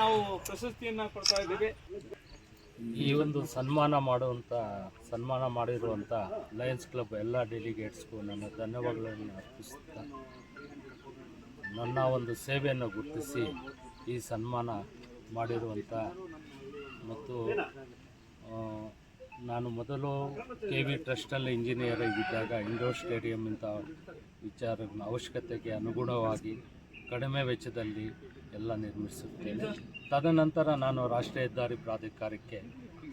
ನಾವು ಪ್ರಶಸ್ತಿಯನ್ನು ಕೊಡ್ತಾ ಇದ್ದೀವಿ. ಈ ಒಂದು ಸನ್ಮಾನ ಮಾಡಿರುವಂಥ ಲಯನ್ಸ್ ಕ್ಲಬ್ ಎಲ್ಲ ಡೆಲಿಗೇಟ್ಸ್ಗೂ ನನ್ನ ಧನ್ಯವಾದಗಳನ್ನು ಅರ್ಪಿಸುತ್ತಾ ನನ್ನ ಒಂದು ಸೇವೆಯನ್ನು ಗುರುತಿಸಿ ಈ ಸನ್ಮಾನ ಮಾಡಿರುವಂಥ ಮತ್ತು ನಾನು ಮೊದಲು KV ಟ್ರಸ್ಟಲ್ಲಿ ಇಂಜಿನಿಯರ್ ಆಗಿದ್ದಾಗ ಇಂಡೋರ್ ಸ್ಟೇಡಿಯಂ ಇಂಥ ಅವಶ್ಯಕತೆಗೆ ಅನುಗುಣವಾಗಿ ಕಡಿಮೆ ವೆಚ್ಚದಲ್ಲಿ ಎಲ್ಲ ನಿರ್ಮಿಸುತ್ತೇನೆ. ತದನಂತರ ನಾನು ರಾಷ್ಟ್ರೀಯ ಹೆದ್ದಾರಿ ಪ್ರಾಧಿಕಾರಕ್ಕೆ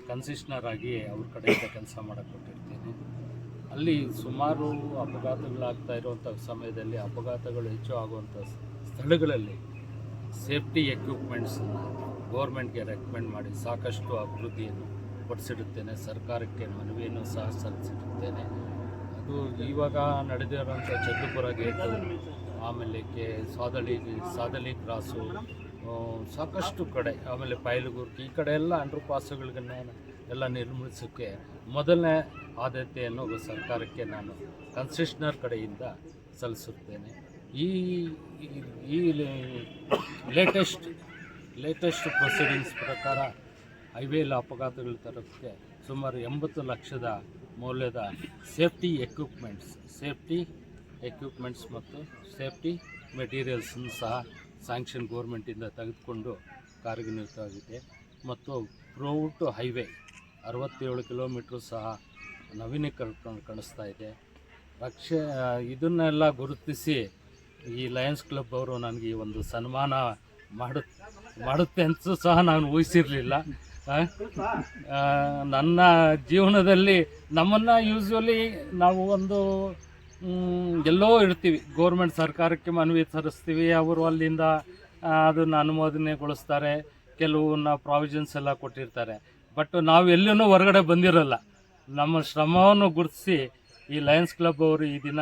ಕನ್ಸಿಸ್ನರ್ ಆಗಿ ಅವ್ರ ಕಡೆಯಿಂದ ಕೆಲಸ ಮಾಡಿಕೊಟ್ಟಿರ್ತೇನೆ. ಅಲ್ಲಿ ಸುಮಾರು ಅಪಘಾತಗಳಾಗ್ತಾ ಇರುವಂಥ ಸಮಯದಲ್ಲಿ ಅಪಘಾತಗಳು ಹೆಚ್ಚು ಆಗುವಂಥ ಸ್ಥಳಗಳಲ್ಲಿ ಸೇಫ್ಟಿ ಎಕ್ವಿಪ್ಮೆಂಟ್ಸನ್ನು ಗೌರ್ಮೆಂಟ್ಗೆ ರೆಕಮೆಂಡ್ ಮಾಡಿ ಸಾಕಷ್ಟು ಅಭಿವೃದ್ಧಿಯನ್ನು ಪಡಿಸಿರುತ್ತೇನೆ. ಸರ್ಕಾರಕ್ಕೆ ಮನವಿಯನ್ನು ಸಹ ಸಲ್ಲಿಸಿರುತ್ತೇನೆ. ಅದು ಇವಾಗ ನಡೆದಿರುವಂಥ ಚಂದ್ರಪುರ ಗೇಟು, ಆಮೇಲೆ ಸಾದಲಿ ಕ್ರಾಸು, ಸಾಕಷ್ಟು ಕಡೆ, ಆಮೇಲೆ ಪೈಲುಗುರ್ಕಿ, ಈ ಕಡೆ ಎಲ್ಲ ಅಂಡರ್ ಪಾಸ್ಗಳನ್ನ ಎಲ್ಲ ನಿರ್ಮಿಸೋಕ್ಕೆ ಮೊದಲನೇ ಆದ್ಯತೆಯನ್ನು ಸರ್ಕಾರಕ್ಕೆ ನಾನು ಕನ್ಸೆಷನರ್ ಕಡೆಯಿಂದ ಸಲ್ಲಿಸುತ್ತೇನೆ. ಈ ಲೇಟೆಸ್ಟ್ ಪ್ರೊಸೀಡಿಂಗ್ಸ್ ಪ್ರಕಾರ ಹೈವೇಲಿ ಅಪಘಾತಗಳು ತರೋಕ್ಕೆ ಸುಮಾರು 80 ಲಕ್ಷದ ಮೌಲ್ಯದ ಸೇಫ್ಟಿ ಎಕ್ವಿಪ್ಮೆಂಟ್ಸ್ ಮತ್ತು ಸೇಫ್ಟಿ ಮೆಟೀರಿಯಲ್ಸನ್ನು ಸಹ ಸ್ಯಾಂಕ್ಷನ್ ಗೌರ್ಮೆಂಟಿಂದ ತೆಗೆದುಕೊಂಡು ಕಾರ್ಯನಿರತವಾಗಿದೆ. ಮತ್ತು ಥ್ರೂಔಟ್ ಹೈವೇ 67 ಕಿಲೋಮೀಟ್ರು ಸಹ ನವೀಕರಣ ಕಾಣಿಸ್ತಾ ಇದೆ. ಇದನ್ನೆಲ್ಲ ಗುರುತಿಸಿ ಈ ಲಯನ್ಸ್ ಕ್ಲಬ್ ಅವರು ನನಗೆ ಈ ಒಂದು ಸನ್ಮಾನ ಮಾಡುತ್ತೆ ಅಂತ ಸಹ ನಾನು ಊಹಿಸಿರಲಿಲ್ಲ. ನನ್ನ ಜೀವನದಲ್ಲಿ ನಮ್ಮನ್ನು ಯೂಶ್ವಲಿ ನಾವು ಒಂದು ಎಲ್ಲೋ ಇರ್ತೀವಿ, ಗೌರ್ಮೆಂಟ್ ಸರ್ಕಾರಕ್ಕೆ ಮನವಿ ಸಲ್ಲಿಸ್ತೀವಿ, ಅವರು ಅಲ್ಲಿಂದ ಅದನ್ನು ಅನುಮೋದನೆಗೊಳಿಸ್ತಾರೆ, ಕೆಲವನ್ನ ಪ್ರಾವಿಷನ್ಸ್ ಎಲ್ಲ ಕೊಟ್ಟಿರ್ತಾರೆ. ಬಟ್ ನಾವು ಎಲ್ಲೂ ಹೊರಗಡೆ ಬಂದಿರೋಲ್ಲ. ನಮ್ಮ ಶ್ರಮವನ್ನು ಗುರುತಿಸಿ ಈ ಲಯನ್ಸ್ ಕ್ಲಬ್ ಅವರು ಈ ದಿನ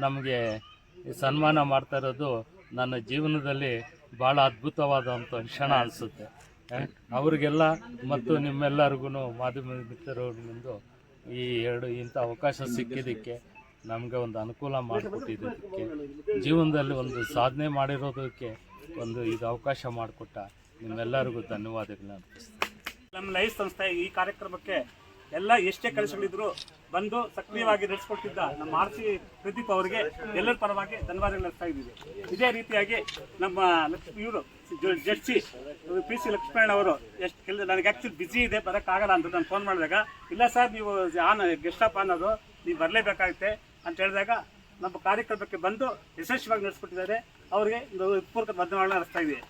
ನಮಗೆ ಸನ್ಮಾನ ಮಾಡ್ತಾ ಇರೋದು ನನ್ನ ಜೀವನದಲ್ಲಿ ಭಾಳ ಅದ್ಭುತವಾದಂಥ ಕ್ಷಣ ಅನಿಸುತ್ತೆ. ಅವರಿಗೆಲ್ಲ ಮತ್ತು ನಿಮ್ಮೆಲ್ಲರಿಗೂ ಮಾಧ್ಯಮ ಮಿತ್ರರಿಗೂ ಇಂಥ ಅವಕಾಶ ಸಿಕ್ಕಿದ್ದಕ್ಕೆ, ನಮಗೆ ಒಂದು ಅನುಕೂಲ ಮಾಡಿಕೊಟ್ಟಿದ್ದಕ್ಕೆ, ಜೀವನದಲ್ಲಿ ಒಂದು ಸಾಧನೆ ಮಾಡಿರೋದಕ್ಕೆ ಇದು ಅವಕಾಶ ಮಾಡಿಕೊಟ್ಟ ನಿಮ್ಮೆಲ್ಲರಿಗೂ ಧನ್ಯವಾದಗಳನ್ನ ಅರ್ಪಿಸ್ತೀನಿ. ನಮ್ಮ ಲಯನ್ಸ್ ಸಂಸ್ಥೆ ಈ ಕಾರ್ಯಕ್ರಮಕ್ಕೆ ಎಲ್ಲ ಎಷ್ಟೇ ಕೆಲಸಗಳಿದ್ರು ಬಂದು ಸಕ್ರಿಯವಾಗಿ ನಡೆಸಿಕೊಟ್ಟಿದ್ದ ನಮ್ಮ RC ಪ್ರದೀಪ್ ಅವರಿಗೆ ಎಲ್ಲರ ಪರವಾಗಿ ಧನ್ಯವಾದಗಳು ಅರ್ಪಿಸ್ತಾ ಇದ್ದೀವಿ. ಇದೇ ರೀತಿಯಾಗಿ ನಮ್ಮ ಇವರು ಜಡ್ಜಿ PC ಲಕ್ಷ್ಮಣ್ ಅವರು ನನಗೆ ಆ್ಯಕ್ಚುಲಿ ಬಿಸಿ ಇದೆ, ಬರೋಕ್ಕಾಗಲ್ಲ ಅಂತ ನಾನು ಫೋನ್ ಮಾಡಿದಾಗ, ಇಲ್ಲ ಸರ್ ನೀವು ಗೆಸ್ಟ್ ಆಫ್ ಅನ್ನೋದು ನೀವು ಬರಲೇಬೇಕಾಗುತ್ತೆ ಅಂತ ಹೇಳಿದಾಗ ನಮ್ಮ ಕಾರ್ಯಕ್ರಮಕ್ಕೆ ಬಂದು ಯಶಸ್ವಿಯಾಗಿ ನಡೆಸ್ಕೊಟ್ಟಿದ್ದಾರೆ. ಅವರಿಗೆ ಪೂರ್ವಕ ಧನ್ಯವಾದಗಳನ್ನ ಅರ್ಪಿಸ್ತಾ ಇದ್ದೀವಿ.